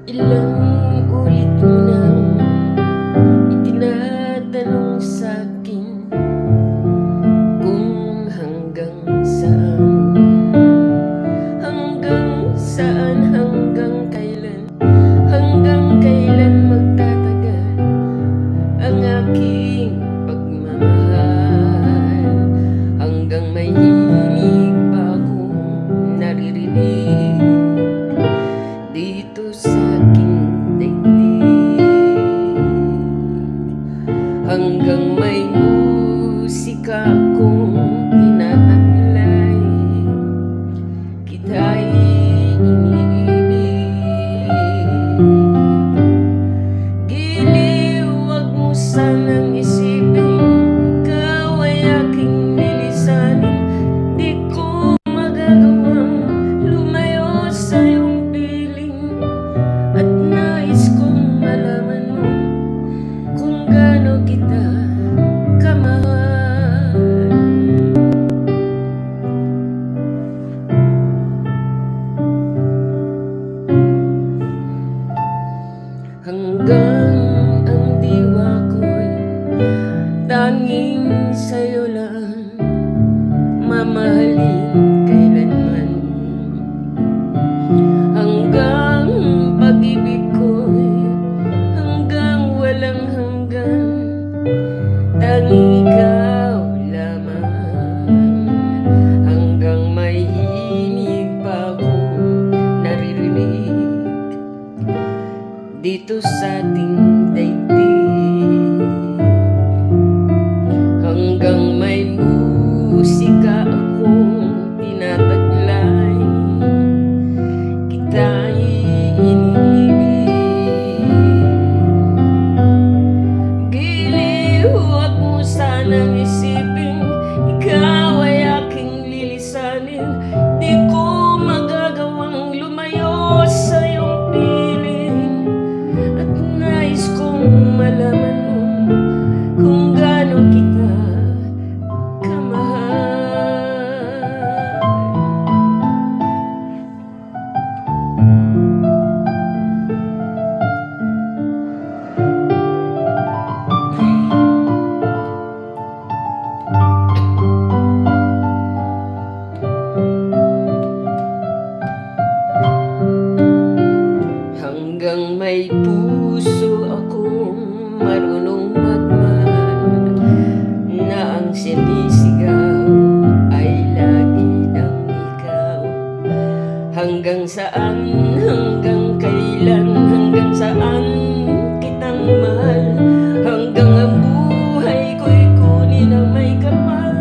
Ilang ulit mo nang itinatanong sa'kin kung hanggang saan, hanggang kailan magtatagal ang aking pagmamahal, hanggang may himig pa akong naririnig dito sa aking daigdig, hanggang may musika akong tinataglay, kita'y iniibig. Giliw, wag mo sanang isipin ikaw ay aking lilisanin. Di ko magagawang lumayo sa iyong piling, at nais kong malaman mo kung gaano kita kamahal. Hanggang ang diwa ko'y tanging sa'yo lang mamahalin kailanman, hanggang pag-ibig ko'y hanggang walang hanggan, tanging ikaw lamang, hanggang may himig pa akong naririnig dito sa ating daigdig, hanggang may musika akong tinataglay, kita'y iniibig. Giliw, wag mo sanang isipin ikaw ay aking lilisanin. Di ko magagawang lumayo sa iyong piling, at nais kong malaman mo kung gaano kita kamahal. Hanggang may puso akong marunong magmahal, na ang sinisigaw ay lagi ng ikaw. Hanggang saan, hanggang kailan, hanggang saan kitang mahal, hanggang ang buhay ko'y kunin na may kapal.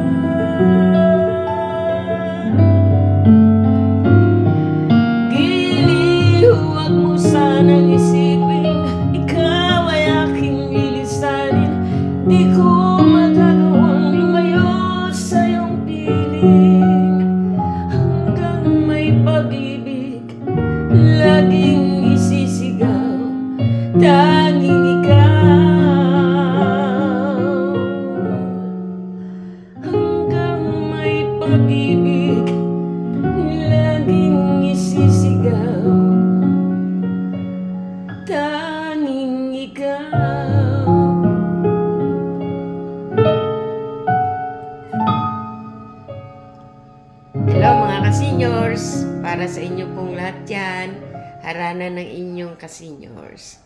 Giliw, wag mo sanang isipin ikaw ay aking lilisanin. Di ko magagawang lumayo sa iyong piling, hanggang may pag-ibig laging isisigaw, tanging ikaw, hanggang may pag-ibig laging isisigaw, tanging ikaw. Hello mga ka-seniors, para sa inyo pong lahat yan, harana ng inyong ka-seniors.